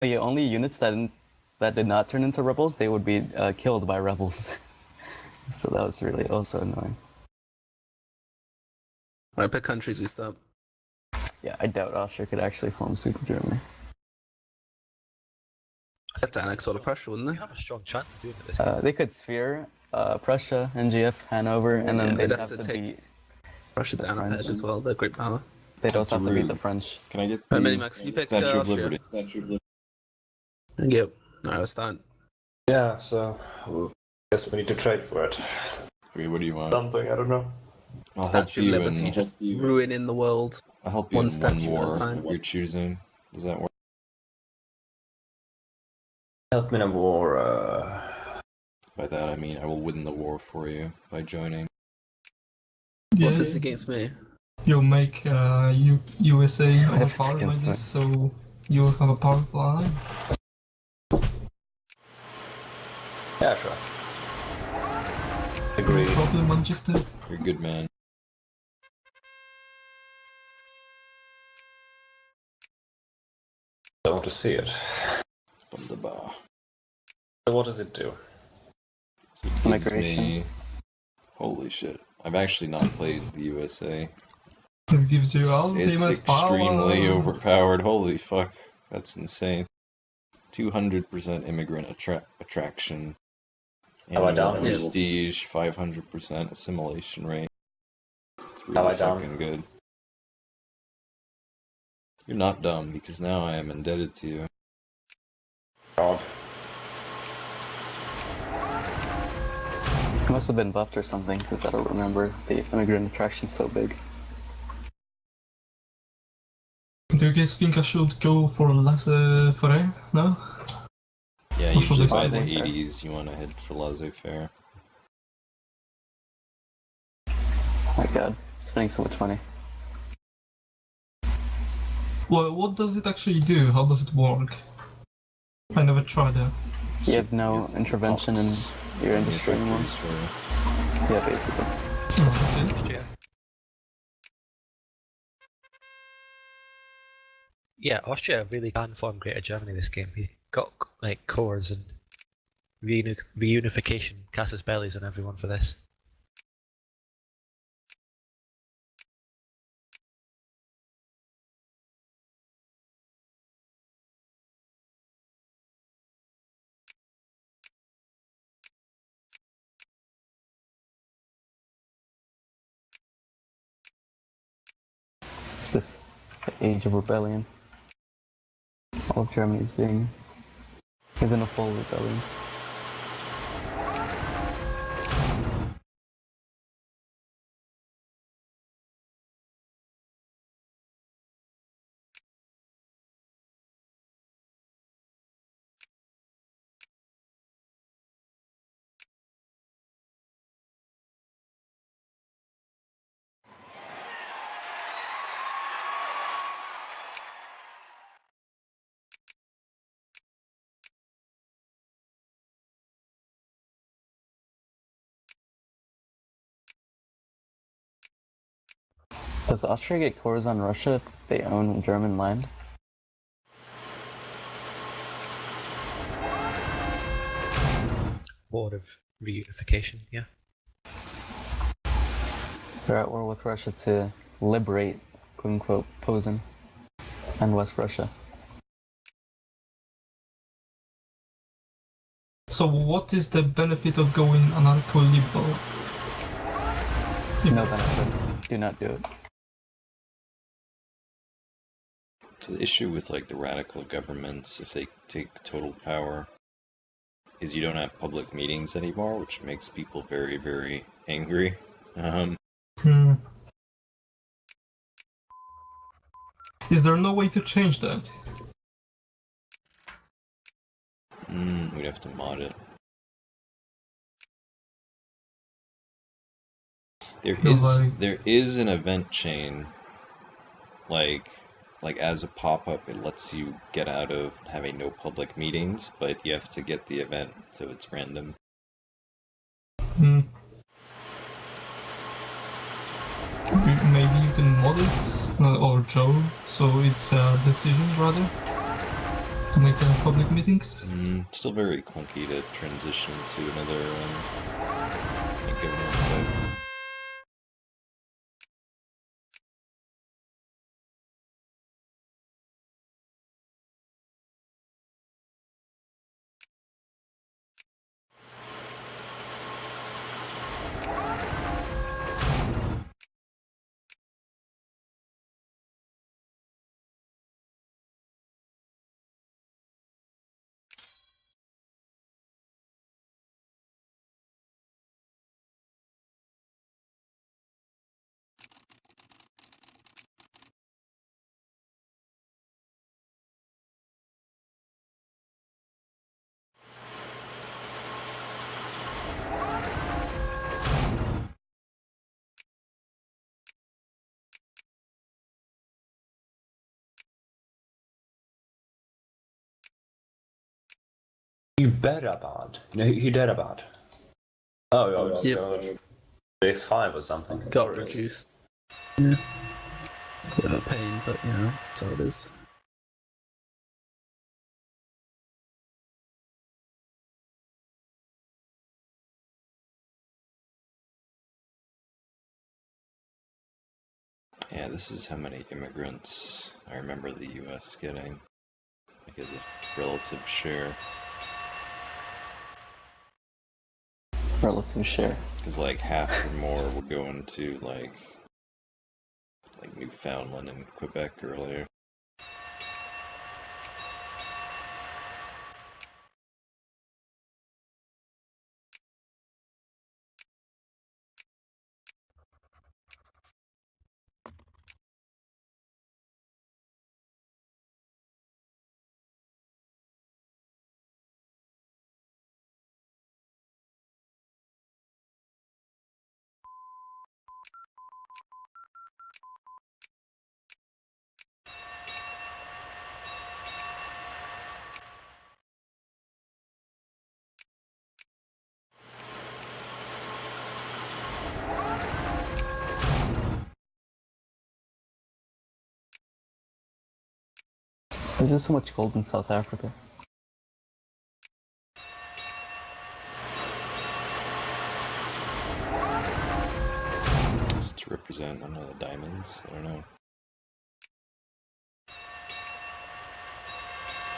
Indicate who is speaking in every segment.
Speaker 1: The only units that did not turn into rebels, they would be killed by rebels. So that was really also annoying.
Speaker 2: Alright, pick countries we stop.
Speaker 1: Yeah, I doubt Austria could actually form Super Germany.
Speaker 2: They have to annex all of Prussia, wouldn't
Speaker 3: You
Speaker 2: they?
Speaker 3: have a strong chance of doing it this game.
Speaker 1: They could sphere Prussia, NGF, Hanover, and then they'd have to beat
Speaker 2: Prussia to
Speaker 1: French.
Speaker 2: Annaped as well, they're great power.
Speaker 1: They'd also have to beat the French.
Speaker 4: Can I get the
Speaker 2: Minimax, you pick
Speaker 4: Statue of
Speaker 2: Austria.
Speaker 4: Liberty? Statue of Liberty.
Speaker 2: Thank you. Alright, we'll start.
Speaker 5: Yeah, so I guess we need to trade for it.
Speaker 4: Okay, what do you want?
Speaker 5: Something, I don't know.
Speaker 4: I'll help
Speaker 2: Statue of
Speaker 4: you
Speaker 2: Liberty,
Speaker 4: in,
Speaker 2: just ruining the world.
Speaker 4: I'll help you
Speaker 2: one
Speaker 4: in
Speaker 2: statue
Speaker 4: one
Speaker 2: at a
Speaker 4: war
Speaker 2: time.
Speaker 4: you're choosing. Does that work?
Speaker 5: Help me in a war.
Speaker 4: By that I mean I will win the war for you by joining.
Speaker 6: Yeah,
Speaker 2: What if it's against me?
Speaker 6: you'll make USA have
Speaker 1: If
Speaker 6: a
Speaker 1: it's
Speaker 6: power like
Speaker 1: against me.
Speaker 6: this, so you'll have a powerful ally.
Speaker 5: Yeah, sure. Agree.
Speaker 6: No problem, Manchester.
Speaker 4: You're a good man.
Speaker 5: I want to see it.
Speaker 4: Wunderbar.
Speaker 5: So what does it do?
Speaker 4: It gives
Speaker 1: Migration.
Speaker 4: me... Holy shit. I've actually not played the USA.
Speaker 6: It gives you
Speaker 4: It's
Speaker 6: ultimate power.
Speaker 4: extremely overpowered. Holy fuck. That's insane. 200% immigrant attraction.
Speaker 5: Have I
Speaker 4: Annual
Speaker 5: down it?
Speaker 4: prestige, 500% assimilation rate. It's
Speaker 5: Have I
Speaker 4: really
Speaker 5: down?
Speaker 4: fucking good. You're not dumb, because now I am indebted to you.
Speaker 5: God.
Speaker 1: It must have been buffed or something, because I don't remember the immigrant attraction so big.
Speaker 6: Do you guys think I should go for laissez-faire? No?
Speaker 4: Yeah,
Speaker 6: Or should
Speaker 4: usually
Speaker 6: I
Speaker 4: by
Speaker 1: stay
Speaker 4: the
Speaker 1: there?
Speaker 4: 80s you want to head for laissez-faire.
Speaker 1: My god, spending so much money.
Speaker 6: Well, what does it actually do? How does it work? I never tried that.
Speaker 1: You have no intervention in your industry anymore. Yeah, basically.
Speaker 6: Oh, okay.
Speaker 3: Austria. Yeah, Austria really can form Greater Germany this game. He got like cores and reunification, casus bellis on everyone for this.
Speaker 1: It's this the age of rebellion. All of Germany is in a full rebellion. Does Austria get cores on Russia if they own German land?
Speaker 3: War of reunification, yeah.
Speaker 1: They're at war with Russia to liberate, quote unquote, Posen and West Russia.
Speaker 6: So what is the benefit of going anarcho-liberal?
Speaker 1: No benefit. Do not do it.
Speaker 4: So the issue with like the radical governments, if they take total power, is you don't have public meetings anymore, which makes people very, very angry.
Speaker 6: Is there no way to change that?
Speaker 4: We'd have to mod it. There is an event chain, like as a pop-up, it lets you get out of having no public meetings, but you have to get the event, so it's random.
Speaker 6: Maybe you can mod it, or Joe, so it's a decision rather. to make public meetings.
Speaker 4: Still very clunky to transition to another government type.
Speaker 5: You bet about. You know who dead about? Oh, it's
Speaker 2: Yep.
Speaker 5: day 5 or something.
Speaker 2: Got reduced. Yeah. Bit of a pain, but you know, that's how it is.
Speaker 4: Yeah, this is how many immigrants I remember the US getting, like as a relative share.
Speaker 1: Relative share.
Speaker 4: Because like half or more were going to like Newfoundland and Quebec earlier.
Speaker 1: There's just so much gold in South Africa.
Speaker 4: Is it to represent one of the diamonds? I don't know.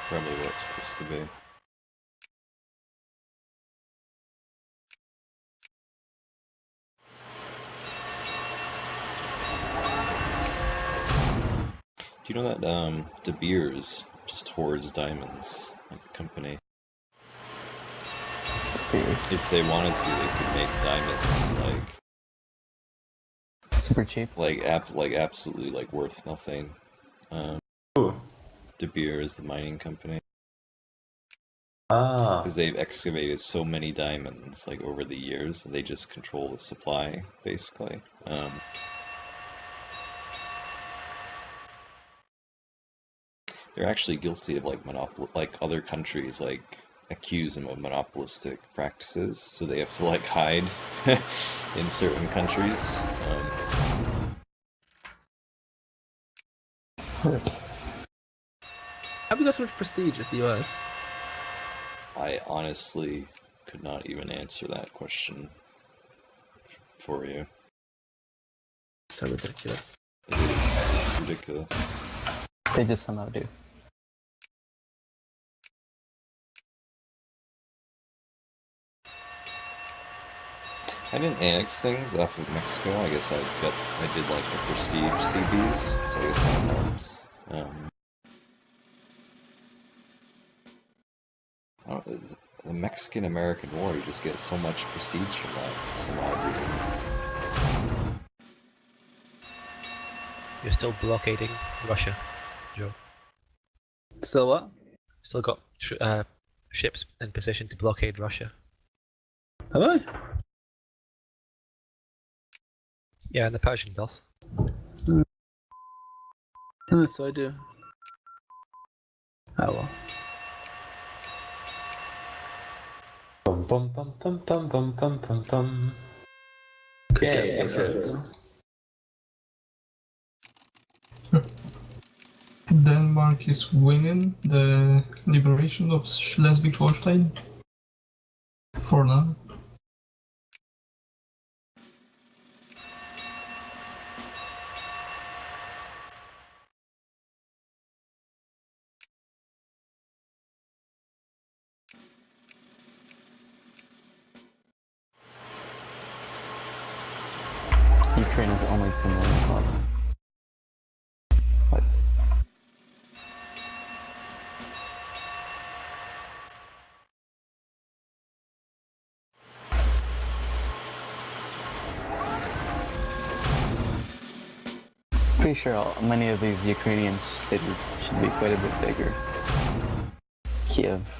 Speaker 4: Probably what it's supposed to be. Do you know that De Beers just hoards diamonds, like the company? If they wanted to, they could make diamonds
Speaker 1: Super cheap.
Speaker 4: like absolutely like worth nothing.
Speaker 5: Who?
Speaker 4: De Beers, the mining company,
Speaker 5: Ah.
Speaker 4: because they've excavated so many diamonds like over the years, and they just control the supply basically. They're actually guilty of like other countries like accuse them of monopolistic practices, so they have to like hide in certain countries.
Speaker 2: Have you got so much prestige as the US?
Speaker 4: I honestly could not even answer that question for you.
Speaker 2: So ridiculous.
Speaker 4: It's ridiculous.
Speaker 1: They just somehow do.
Speaker 4: I didn't annex things off of Mexico. I guess I did like the prestige CBs, so I guess that helps. The Mexican-American War, you just get so much prestige from that, some odd reason.
Speaker 3: You're still blockading Russia, Joe.
Speaker 2: Still what?
Speaker 3: Still got ships in position to blockade Russia.
Speaker 2: Have I?
Speaker 3: Yeah, in the Persian Gulf.
Speaker 2: Oh, so I do. Oh well.
Speaker 5: Bum bum bum bum bum bum bum bum bum.
Speaker 2: Yeah,
Speaker 5: Yes.
Speaker 6: Denmark Denmark is winning the liberation of Schleswig-Holstein. For now.
Speaker 1: Ukraine is only 2 million club. What? Pretty sure many of these Ukrainian cities should be quite a bit bigger. Kiev.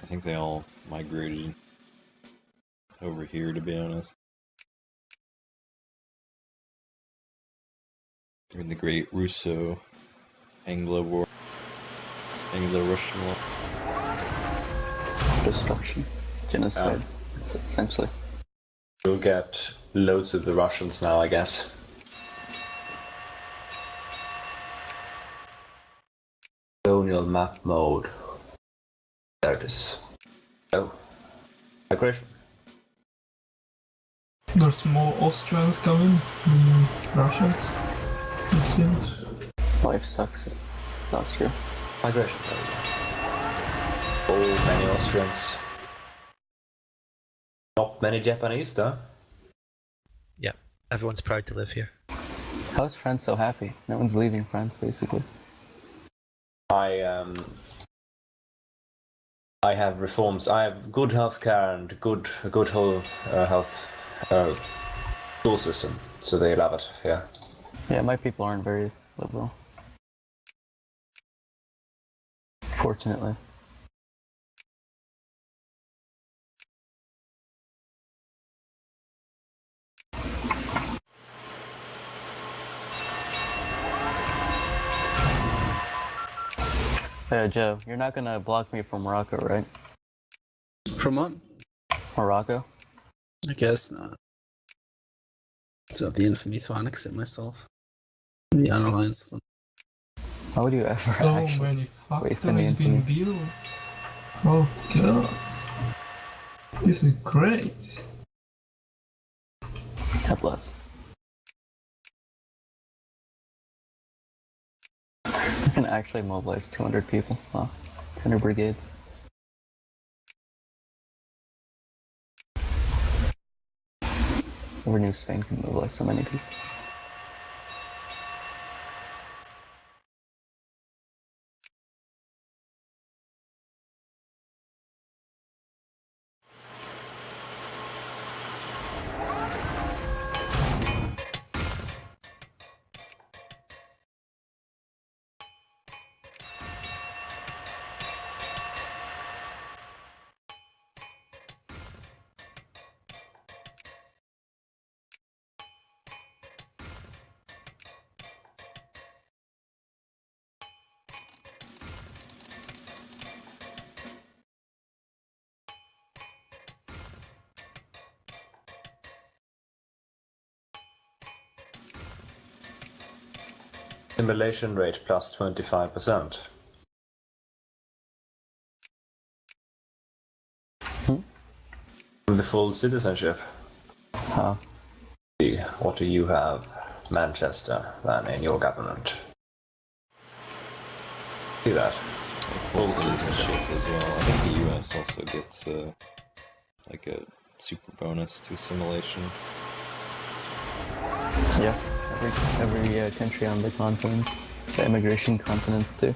Speaker 4: I think they all migrated over here, to be honest. During the Great Russo-Anglo War. Anglo-Russian War.
Speaker 1: Destruction. Genocide, essentially.
Speaker 5: We'll get loads of the Russians now, I guess. Colonial map mode. There it is. Oh. Migration.
Speaker 6: There's more Austrians coming than Russians, it seems.
Speaker 1: Life sucks. It's Austria.
Speaker 5: Migration. Oh, many Austrians. Not many Japanese, though.
Speaker 3: Yeah, everyone's proud to live here.
Speaker 1: How is France so happy? No one's leaving France, basically.
Speaker 5: I have reforms. I have good healthcare and a good whole health school system, so they love it. Yeah.
Speaker 1: Yeah, my people aren't very liberal. Fortunately. Joe, you're not gonna block me from Morocco, right?
Speaker 2: From what?
Speaker 1: Morocco?
Speaker 2: I guess not. It's not the infamy to annex it myself. The alliance one.
Speaker 1: How would you ever
Speaker 6: So
Speaker 1: actually
Speaker 6: many
Speaker 1: waste any
Speaker 6: factories being
Speaker 1: infamy?
Speaker 6: built. Oh god. This is great.
Speaker 1: God bless. I can actually mobilize 200 people. Wow. 200 brigades. Never knew Spain could mobilize so many people.
Speaker 5: Simulation rate plus 25%. The full citizenship.
Speaker 1: Huh.
Speaker 5: See, what do you have, Manchester, then in your government? See that?
Speaker 4: Full citizenship as well. I think the US also gets like a super bonus to assimilation.
Speaker 1: Yeah, every country on the continents, the immigration continents too.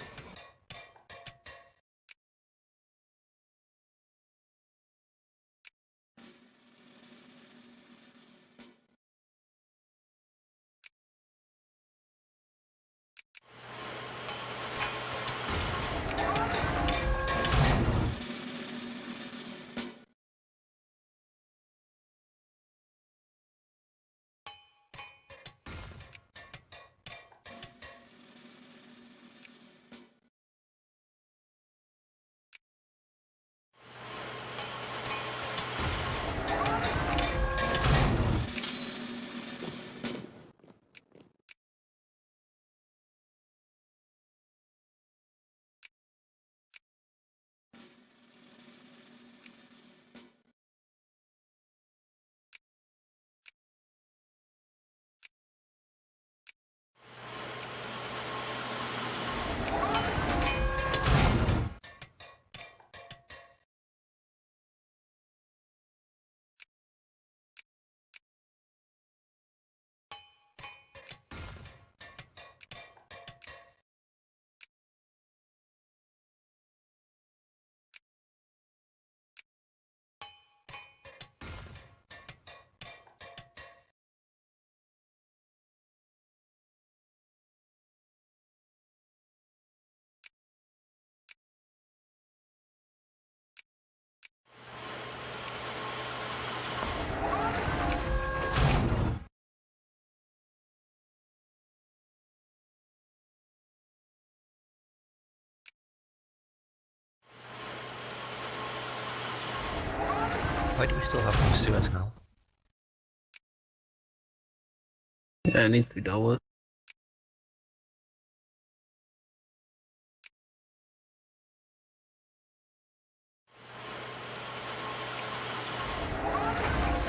Speaker 3: Why do we still have no Suez Canal?
Speaker 2: Yeah, it needs to be dealt with.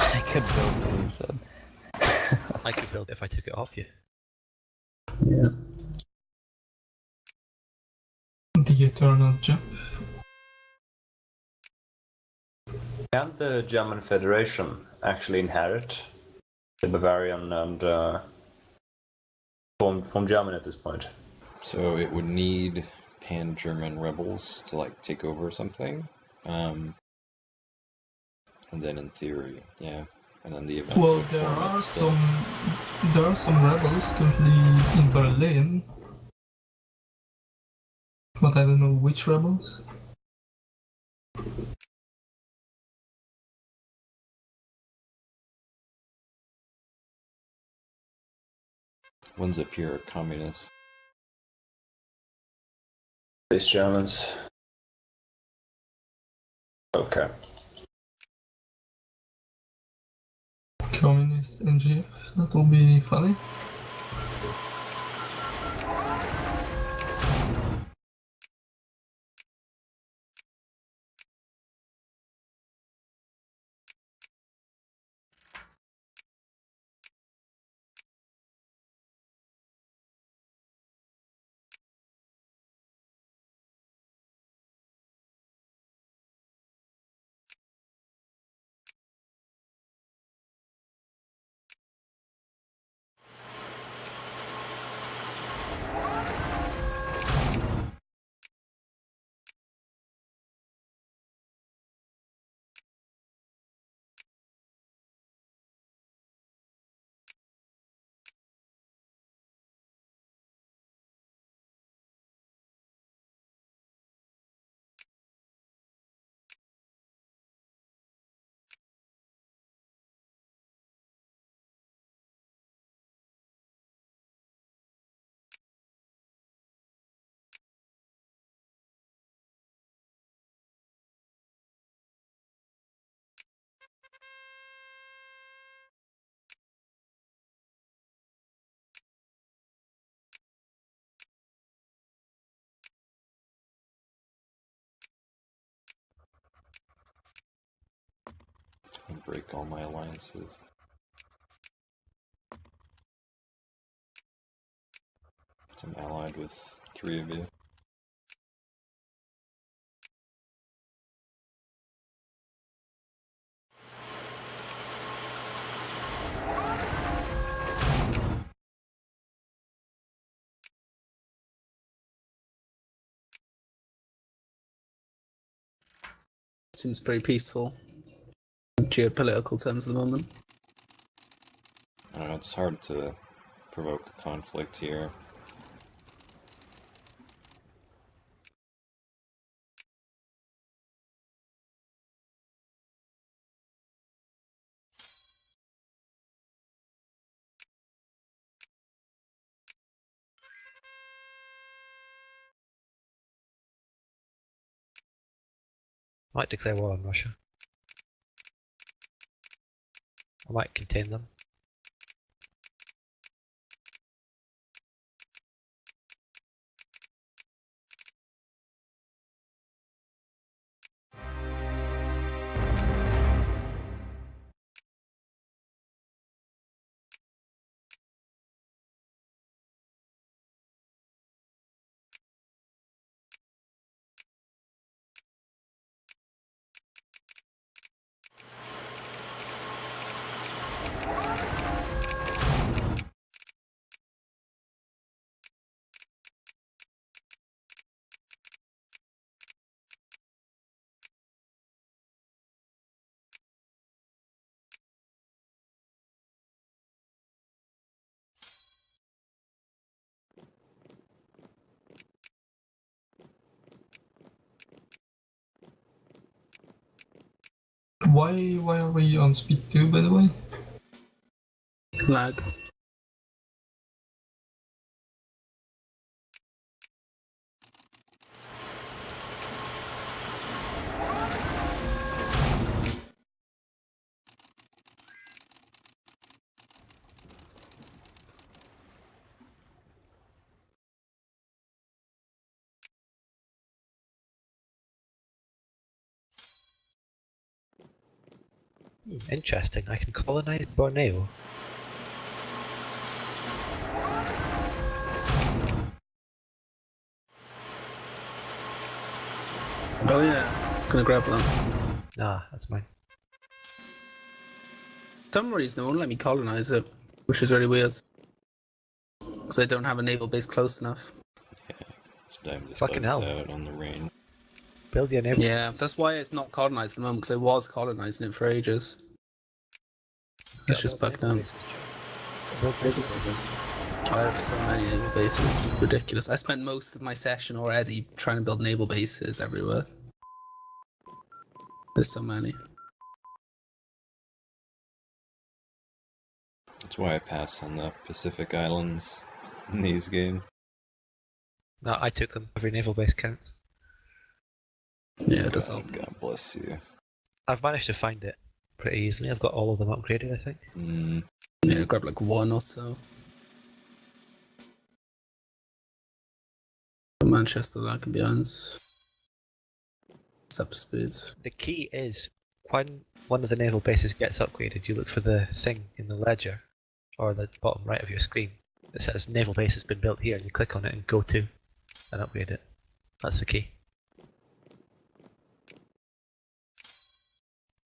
Speaker 1: I could build it, he said.
Speaker 3: I could build it if I took it off you.
Speaker 2: Yeah.
Speaker 6: The eternal jump.
Speaker 5: Can the German Federation actually inherit the Bavarian and from Germany at this point?
Speaker 4: So it would need pan-German rebels to like take over something, and then in theory, yeah, and then the event.
Speaker 6: Well,
Speaker 4: would
Speaker 6: there
Speaker 4: form
Speaker 6: are
Speaker 4: itself.
Speaker 6: some rebels currently in Berlin, but I don't know which rebels.
Speaker 4: One's a pure communist.
Speaker 5: These Germans. Okay.
Speaker 6: Communist NGF, that will be funny.
Speaker 4: And break all my alliances. I'm allied with 3 of you.
Speaker 2: Seems pretty peaceful in geopolitical terms at the moment.
Speaker 4: I don't know, it's hard to provoke a conflict here.
Speaker 3: I might declare war on Russia. I might contain them.
Speaker 6: Why are we on speed 2, by the way?
Speaker 2: Lag.
Speaker 3: Interesting. I can colonize Borneo.
Speaker 2: Oh yeah, gonna grab that.
Speaker 3: Nah, that's mine.
Speaker 2: For some reason, it won't let me colonize it, which is really weird. Because I don't have a naval base close enough.
Speaker 4: Sometimes it
Speaker 3: Fucking
Speaker 4: bugs
Speaker 3: hell.
Speaker 4: out on the range.
Speaker 3: Build your naval.
Speaker 2: Yeah, that's why it's not colonized at the moment, because I was colonizing it for ages. It's just bugged out.
Speaker 3: Build naval bases.
Speaker 2: I have so many naval bases, it's ridiculous. I spent most of my session already trying to build naval bases everywhere. There's so many.
Speaker 4: That's why I pass on the Pacific Islands in these games.
Speaker 3: No, I took them. Every naval base counts.
Speaker 2: Yeah, that's all.
Speaker 4: God bless you.
Speaker 3: I've managed to find it pretty easily. I've got all of them upgraded, I think.
Speaker 2: Yeah, grab like one or so. Manchester, that can be honest. It's up to speed.
Speaker 3: The key is when one of the naval bases gets upgraded, you look for the thing in the ledger or the bottom right of your screen that says naval base has been built here, and you click on it and go to and upgrade it. That's the key.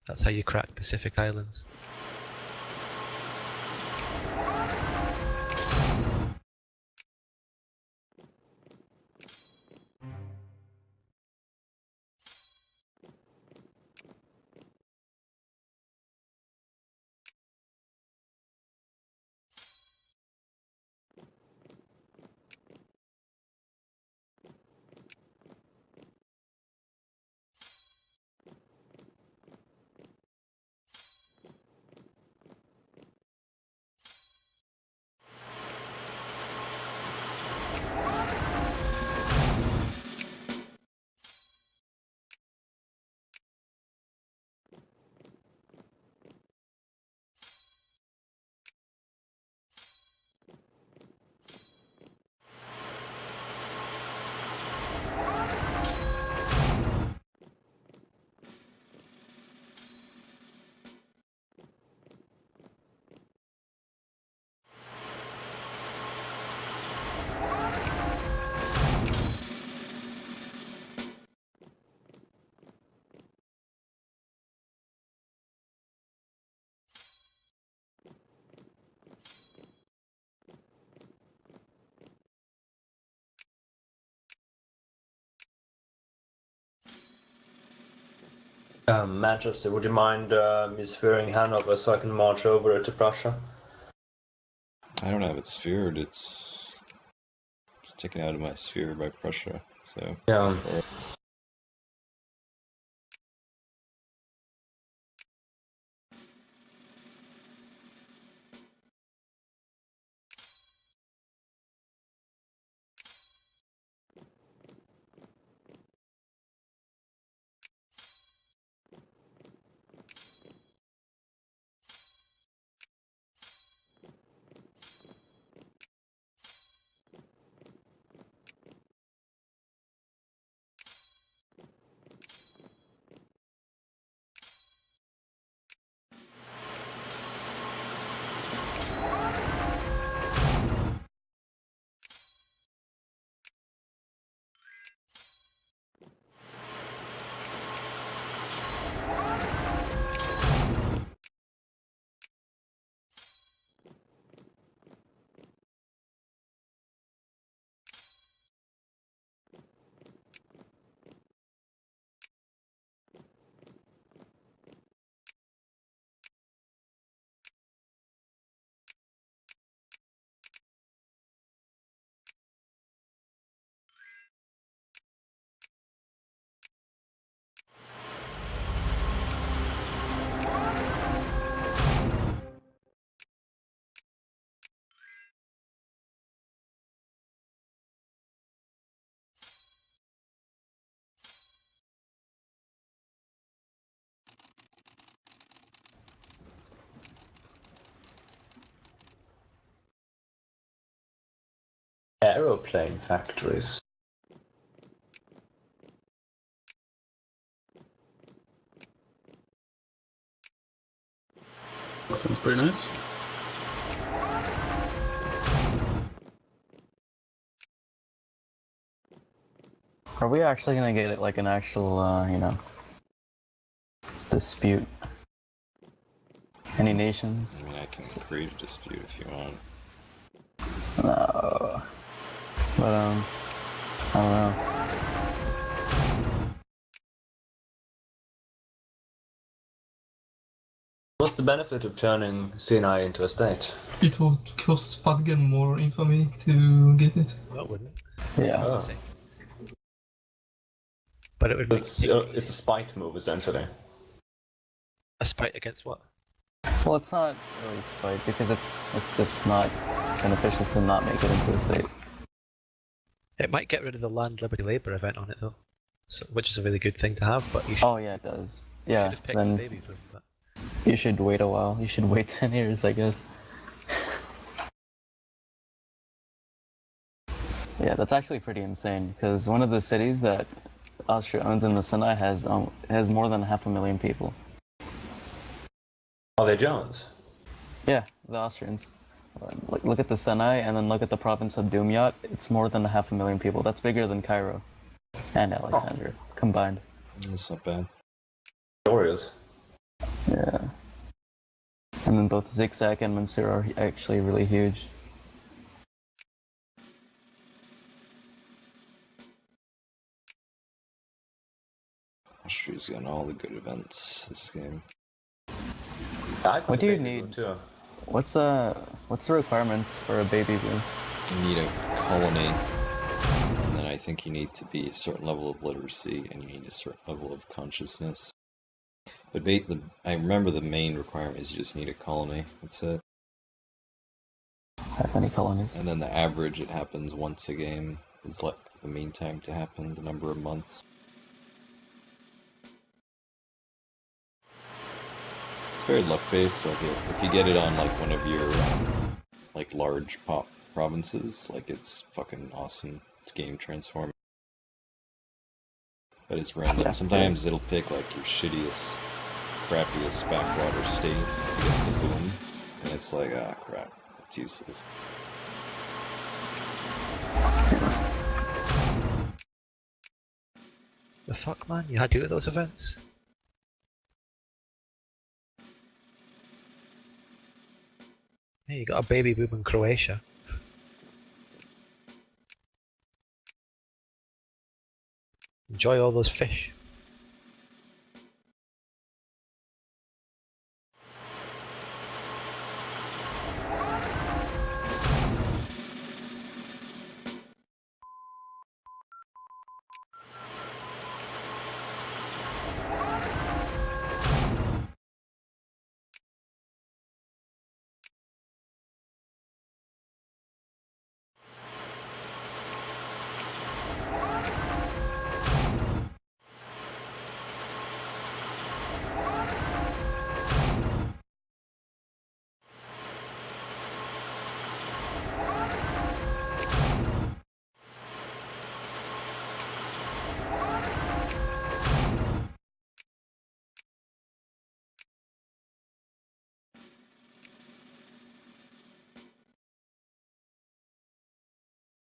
Speaker 3: That's how you crack Pacific Islands.
Speaker 5: Manchester, would you mind me sphering Hanover so I can march over to Prussia?
Speaker 4: I don't have it sphered, it's taken out of my sphere by Prussia, so...
Speaker 5: Yeah. Aeroplane factories.
Speaker 2: Sounds pretty nice.
Speaker 1: Are we actually gonna get like an actual, dispute? Any nations?
Speaker 4: I mean, I can create a dispute if you want.
Speaker 1: No. But, I don't know.
Speaker 5: What's the benefit of turning Sinai into a state?
Speaker 6: It would cost Spadgen more infamy to get it.
Speaker 3: No, it wouldn't.
Speaker 1: Yeah.
Speaker 5: Oh.
Speaker 3: Say. But it would make
Speaker 5: It's a spite move, essentially.
Speaker 3: a spite against what?
Speaker 1: Well, it's not really spite because it's just not beneficial to not make it into a state.
Speaker 3: It might get rid of the land liberty labour event on it though, so, which is a really good thing to have. But you should,
Speaker 1: Oh yeah, it does.
Speaker 3: you
Speaker 1: Yeah,
Speaker 3: should have picked
Speaker 1: then
Speaker 3: the baby boom. But
Speaker 1: you should wait a while. You should wait 10 years, I guess. Yeah, that's actually pretty insane because one of the cities that Austria owns in the Sinai has more than 500,000 people.
Speaker 5: Are they Jones?
Speaker 1: Yeah, the Austrians. Look at the Sinai and then look at the province of Dumyat. It's more than 500,000 people. That's bigger than Cairo and Alexandria combined.
Speaker 4: That's not bad.
Speaker 5: Glorious.
Speaker 1: Yeah. And then both Zigzag and Mansour are actually really huge.
Speaker 4: Austria's gotten all the good events this game.
Speaker 1: What do you need?
Speaker 5: Too.
Speaker 1: What's the requirements for a baby boom?
Speaker 4: You need a colony, and then I think you need to be a certain level of literacy, and you need a certain level of consciousness. But I remember the main requirement is you just need a colony. That's it.
Speaker 1: Have many colonies?
Speaker 4: And then the average, it happens once a game, is like the mean time to happen, the number of months. It's very luck based. Like if you get it on like one of your like large provinces, like it's fucking awesome. It's game transforming. But it's random.
Speaker 1: Yeah,
Speaker 4: Sometimes it'll pick like your shittiest, crappiest backwater state to get the boom, and it's like, ah, crap, it's useless.
Speaker 3: the fuck, man, you had to do those events. Hey, you got a baby boom in Croatia. Enjoy all those fish.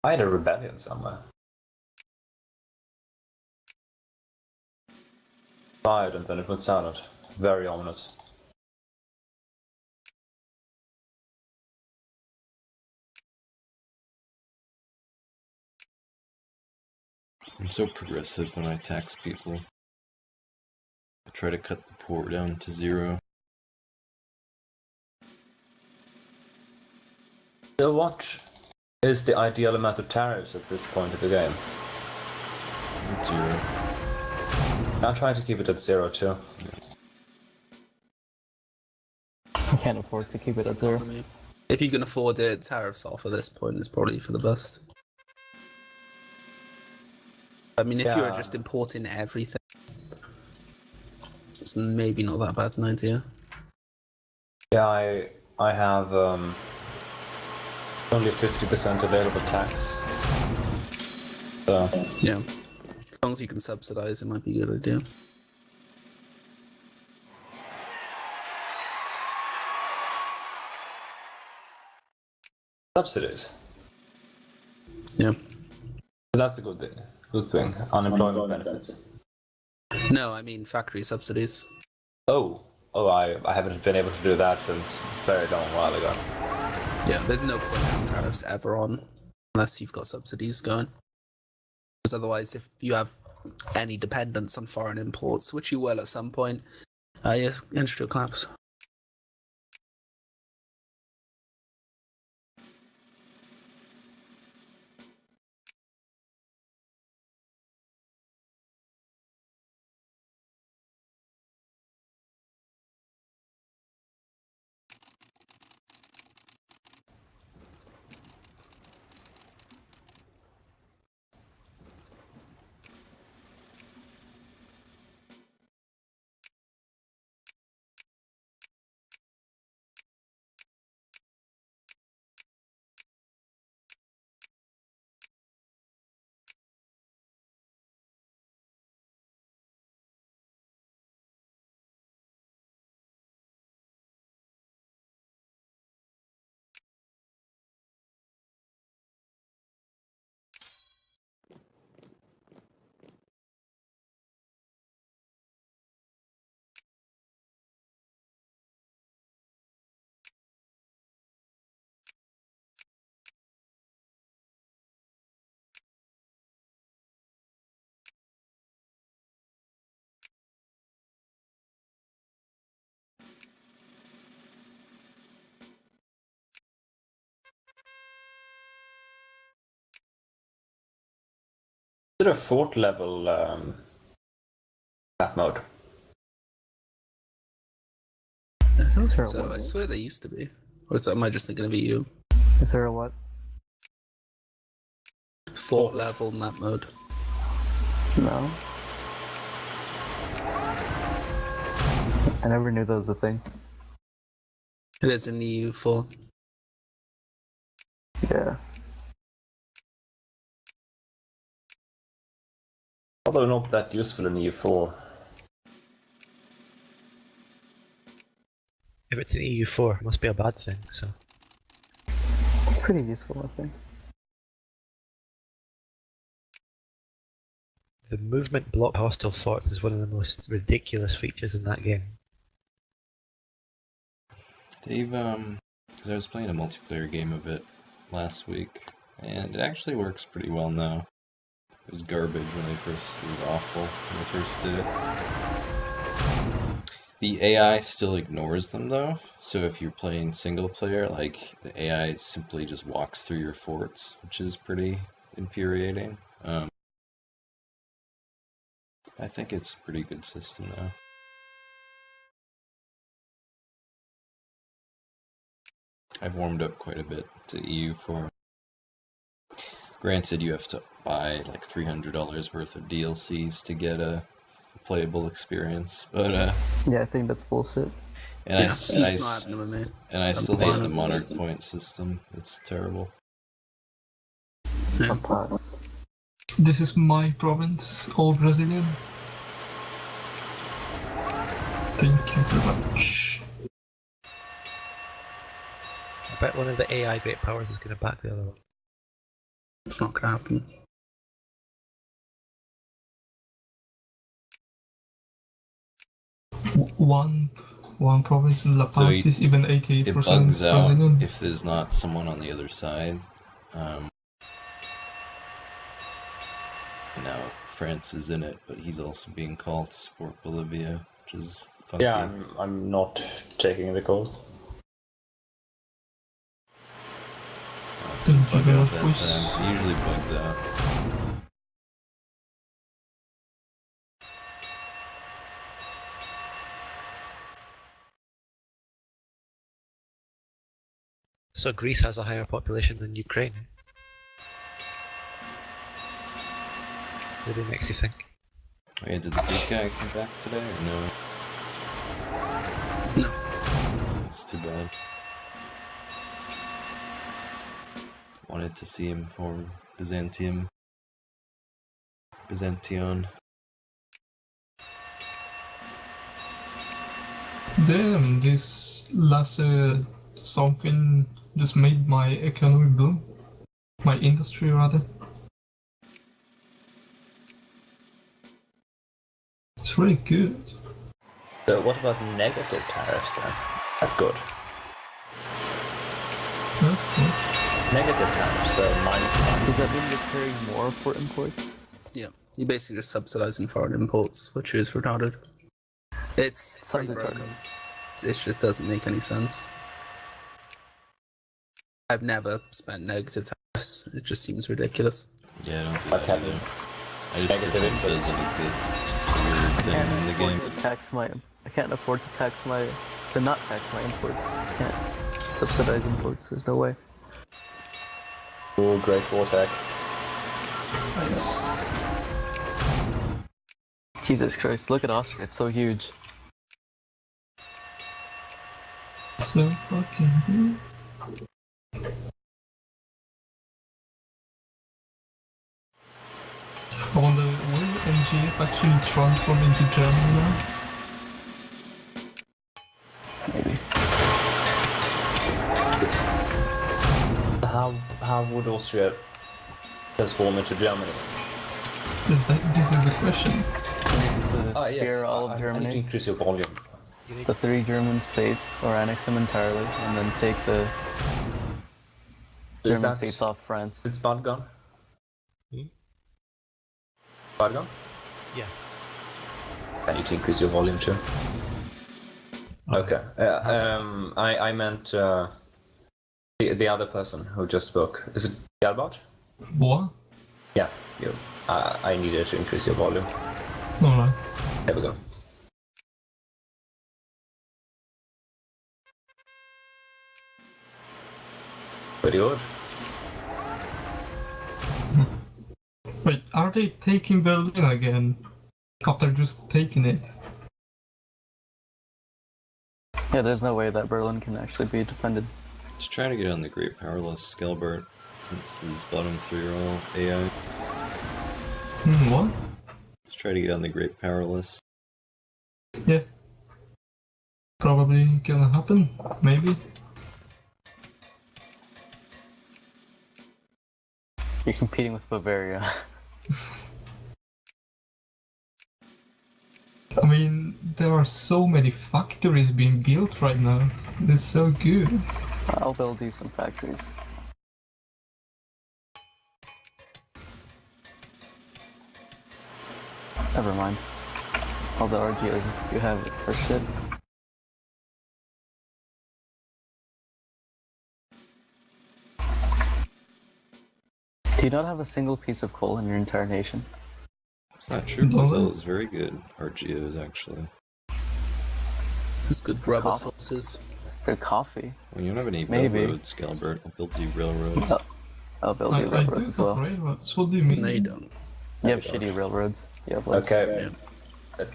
Speaker 5: I had a rebellion somewhere. Fired and then it went silent. Very ominous.
Speaker 4: I'm so progressive when I tax people. I try to cut the poor down to 0.
Speaker 5: So what is the ideal amount of tariffs at this point of the game?
Speaker 4: 0.
Speaker 5: I'm trying to keep it at 0 too.
Speaker 1: I can't afford to keep it at 0.
Speaker 2: If you can afford it, tariffs off at this point is probably for the best. I mean, if you're
Speaker 5: Yeah.
Speaker 2: just importing everything, it's maybe not that bad an idea.
Speaker 5: Yeah, I have only 50% available tax. So
Speaker 2: Yeah. As long as you can subsidize, it might be a good idea.
Speaker 5: subsidies.
Speaker 2: Yeah.
Speaker 5: So that's a good thing. Good thing. Unemployment benefits.
Speaker 2: No, I mean factory subsidies.
Speaker 5: Oh, I haven't been able to do that since a very long while ago.
Speaker 2: Yeah, there's no point having tariffs ever on unless you've got subsidies going. Because otherwise, if you have any dependence on foreign imports, which you will at some point, your industry will collapse.
Speaker 5: Is there a fort level map mode?
Speaker 2: I don't
Speaker 1: Is
Speaker 2: think
Speaker 1: there a
Speaker 2: so.
Speaker 1: what?
Speaker 2: I swear they used to be. Or am I just thinking of EU?
Speaker 1: Is there a what?
Speaker 2: Fort level map mode.
Speaker 1: No. I never knew that was a thing.
Speaker 2: It is in the EU4.
Speaker 1: Yeah.
Speaker 5: Although not that useful in EU4.
Speaker 3: If it's an EU4, it must be a bad thing, so.
Speaker 1: It's pretty useful, I think.
Speaker 3: The movement block hostile forts is one of the most ridiculous features in that game.
Speaker 4: They've, 'cause I was playing a multiplayer game of it last week, and it actually works pretty well now. It was garbage when it was awful when they first did it. The AI still ignores them though, so if you're playing single player, like, the AI simply just walks through your forts, which is pretty infuriating. I think it's a pretty good system though. I've warmed up quite a bit to EU4. Granted, you have to buy like $300 worth of DLCs to get a playable experience, but
Speaker 1: Yeah, I think that's bullshit.
Speaker 4: and
Speaker 2: Yeah,
Speaker 4: I
Speaker 2: it's not happening with me.
Speaker 4: and I
Speaker 2: I'm
Speaker 4: still hate the
Speaker 2: honest.
Speaker 4: monarch point system. It's terrible.
Speaker 2: Yeah.
Speaker 1: A pass.
Speaker 6: This is my province, all Brazilian. Thank you very much.
Speaker 3: I bet one of the AI great powers is going to back the other one.
Speaker 2: It's not gonna happen.
Speaker 6: One province in La Paz
Speaker 4: So
Speaker 6: is even
Speaker 4: It
Speaker 6: 88%
Speaker 4: bugs out
Speaker 6: Brazilian.
Speaker 4: if there's not someone on the other side. And now France is in it, but he's also being called to support Bolivia, which is funky.
Speaker 5: Yeah, I'm not taking the call.
Speaker 6: Thank you
Speaker 4: Bug
Speaker 6: very
Speaker 4: out
Speaker 6: much,
Speaker 4: that
Speaker 6: please.
Speaker 4: time. It usually bugs out.
Speaker 3: So Greece has a higher population than Ukraine. Really makes you think.
Speaker 4: Okay, did the Greek guy come back today or no?
Speaker 2: No.
Speaker 4: That's too bad. Wanted to see him form Byzantion.
Speaker 6: Damn, this lasted something just made my economy boom. My industry, rather. It's really good.
Speaker 5: So what about negative tariffs then? That good.
Speaker 6: Huh?
Speaker 5: Negative tariffs, so -1.
Speaker 1: Does that mean you're paying more for imports?
Speaker 2: Yeah, you're basically just subsidizing foreign imports, which is retarded. It's pretty
Speaker 1: Sounds retarded.
Speaker 2: broken. It just doesn't make any sense. I've never spent negative tariffs. It just seems ridiculous.
Speaker 4: Yeah, I don't do
Speaker 5: Like
Speaker 4: that
Speaker 5: having
Speaker 4: either. I just
Speaker 5: negative
Speaker 4: pretend it
Speaker 5: interest.
Speaker 4: doesn't exist. It's just a weird thing in the game.
Speaker 1: I can't afford to not tax my imports. I can't subsidize imports. There's no way.
Speaker 5: Oh, great war tech.
Speaker 6: Nice.
Speaker 1: Jesus Christ! Look at Austria. It's so huge.
Speaker 6: So fucking good. I wonder, will MGF actually transform into Germany now?
Speaker 1: Maybe.
Speaker 5: How would Austria transform into Germany?
Speaker 6: This is the question.
Speaker 1: It needs to sphere all of
Speaker 5: I need to
Speaker 1: Germany.
Speaker 5: increase your volume.
Speaker 1: The 3 German states, or annex them entirely, and then take the
Speaker 5: Is
Speaker 1: German
Speaker 5: that
Speaker 1: states off France.
Speaker 5: it's bad gun? Bad gun?
Speaker 3: Yeah.
Speaker 5: I need to increase your volume too. Okay. I meant the other person who just spoke. Is it Gunboat?
Speaker 6: What?
Speaker 5: Yeah, you. I needed to increase your volume.
Speaker 6: Alright.
Speaker 5: There we go. Pretty good.
Speaker 6: Wait, are they taking Berlin again? After just taking it?
Speaker 1: Yeah, there's no way that Berlin can actually be defended.
Speaker 4: Just try to get on the Great Powerless, Scalbert, since his bottom 3 are all AI.
Speaker 6: What?
Speaker 4: Just try to get on the Great Powerless.
Speaker 6: Yeah. Probably gonna happen. Maybe.
Speaker 1: You're competing with Bavaria.
Speaker 6: I mean, there are so many factories being built right now. It's so good.
Speaker 1: I'll build decent factories. Never mind. All the RGOs you have are shit. Do you not have a single piece of coal in your entire nation?
Speaker 4: It's not true.
Speaker 6: Don't
Speaker 4: Brazil
Speaker 6: they?
Speaker 4: is very good. RGOs, actually.
Speaker 2: It's good rubber
Speaker 1: Coffee.
Speaker 2: sources.
Speaker 1: For coffee?
Speaker 4: Well, you don't have any
Speaker 1: Maybe.
Speaker 4: railroads, Scalbert. I'll build you railroads.
Speaker 1: I'll build
Speaker 6: I
Speaker 1: you
Speaker 6: do
Speaker 1: railroads as
Speaker 6: have
Speaker 1: well.
Speaker 6: railroads. What do you mean?
Speaker 2: No, you don't.
Speaker 1: You have shitty railroads. You have like,
Speaker 5: Okay.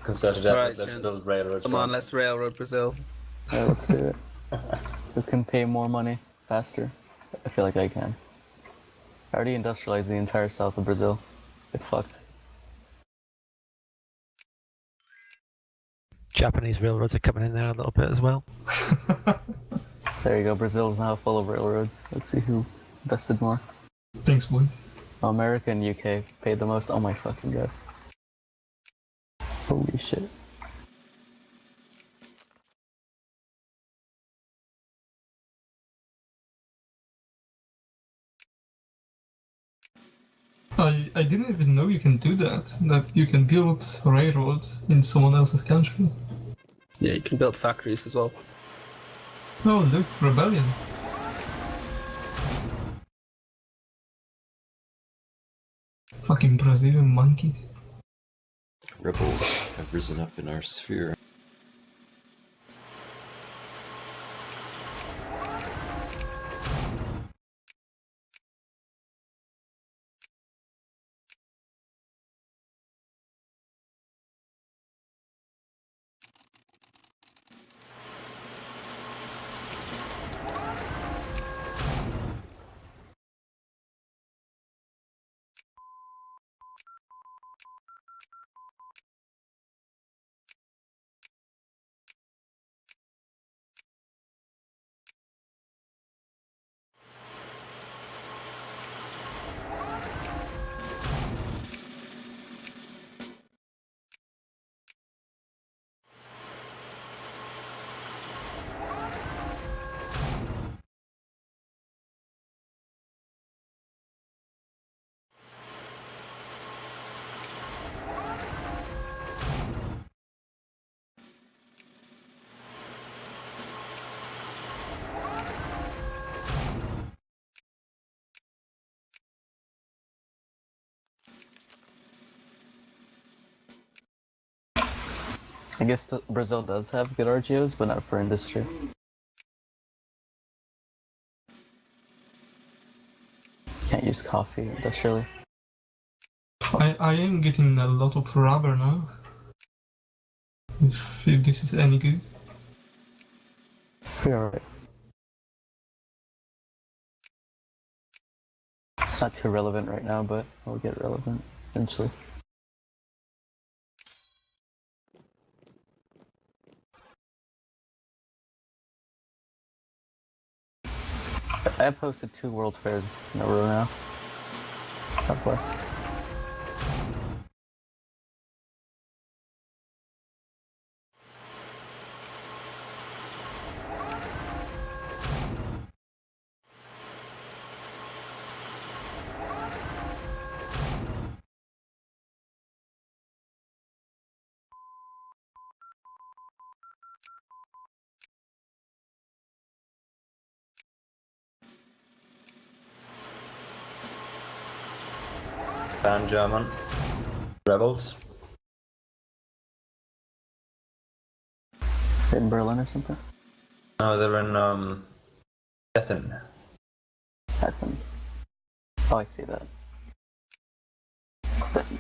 Speaker 5: Concerted effort.
Speaker 2: Alright,
Speaker 5: Let's
Speaker 2: gents.
Speaker 5: build railroads.
Speaker 2: Come on, let's railroad Brazil.
Speaker 1: yeah, let's do it. Who can pay more money faster? I feel like I can. I already industrialized the entire south of Brazil. Get fucked.
Speaker 3: Japanese railroads are coming in there a little bit as well.
Speaker 1: There you go. Brazil's now full of railroads. Let's see who invested more.
Speaker 6: Thanks, boys.
Speaker 1: America and UK paid the most. Oh my fucking god. Holy shit.
Speaker 6: I didn't even know you can do that. That you can build railroads in someone else's country.
Speaker 2: Yeah, you can build factories as well.
Speaker 6: Oh, look, rebellion. Fucking Brazilian monkeys.
Speaker 4: Rebels have risen up in our sphere.
Speaker 1: I guess Brazil does have good RGOs, but not for industry. Can't use coffee industrially.
Speaker 6: I am getting a lot of rubber now. If this is any good.
Speaker 1: We're alright. It's not too relevant right now, but it'll get relevant eventually. I have hosted 2 World Fairs in a row now. God bless.
Speaker 5: Pan German rebels.
Speaker 1: In Berlin or something?
Speaker 5: No, they're in Stettin.
Speaker 1: Stettin. Oh, I see that. Stettin.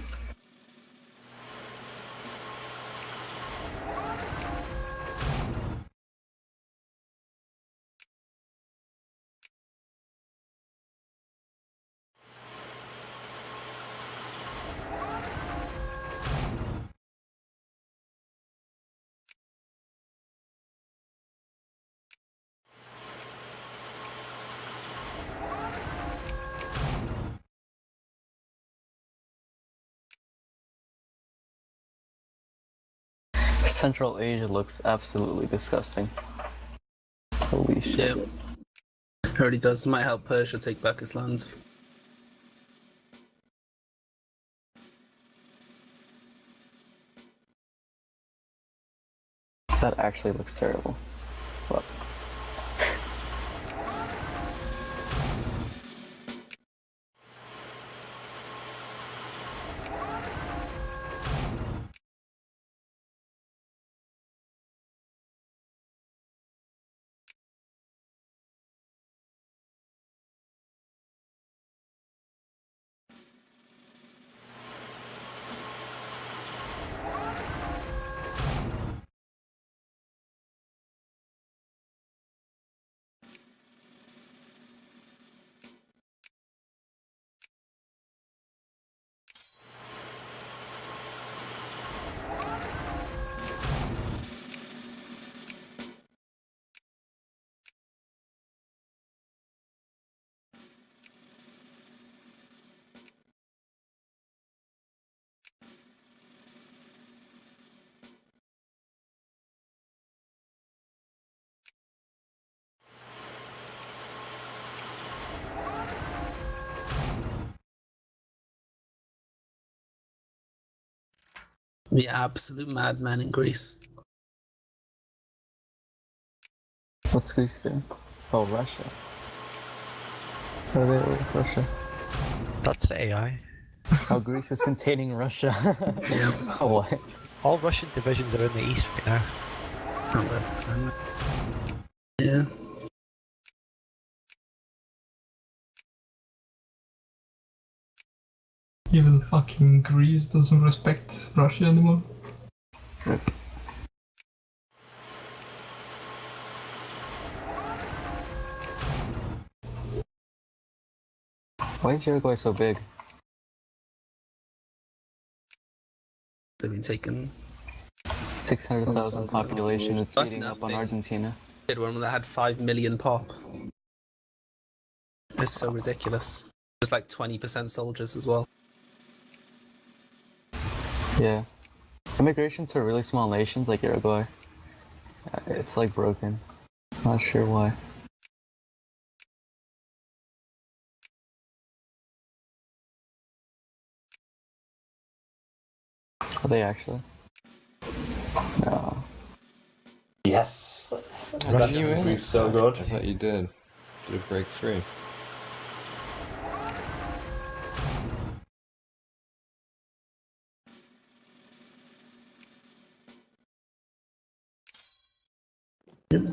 Speaker 1: Central Asia looks absolutely disgusting. Holy shit.
Speaker 2: Yeah. It already does. Might help Persia take back its lands.
Speaker 1: That actually looks terrible. What?
Speaker 2: The absolute madman in Greece.
Speaker 1: What's Greece doing? Oh, Russia. What are they with Russia?
Speaker 3: That's the AI.
Speaker 1: Oh, Greece is containing Russia.
Speaker 2: Yeah.
Speaker 1: What?
Speaker 3: All Russian divisions are in the east right now.
Speaker 2: Oh, that's fine. Yeah.
Speaker 6: Even fucking Greece doesn't respect Russia anymore.
Speaker 1: Why is Uruguay so big?
Speaker 2: They've been taken.
Speaker 1: 600,000 population, it's
Speaker 2: That's
Speaker 1: beating up on
Speaker 2: nothing.
Speaker 1: Argentina.
Speaker 2: Did one that had 5 million pop. It's so ridiculous. There's like 20% soldiers as well.
Speaker 1: Yeah. Immigration to really small nations like Uruguay, it's like broken. Not sure why. Are they actually? No.
Speaker 5: Yes.
Speaker 4: Didn't you win?
Speaker 5: He's so good.
Speaker 4: I thought you did. Did it break free?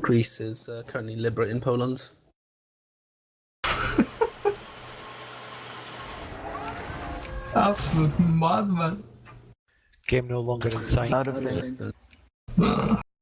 Speaker 2: Greece is currently liberating Poland.
Speaker 6: Absolute madman.
Speaker 3: Game no longer in sight.
Speaker 1: Out of sync.
Speaker 2: Just,
Speaker 6: Uh,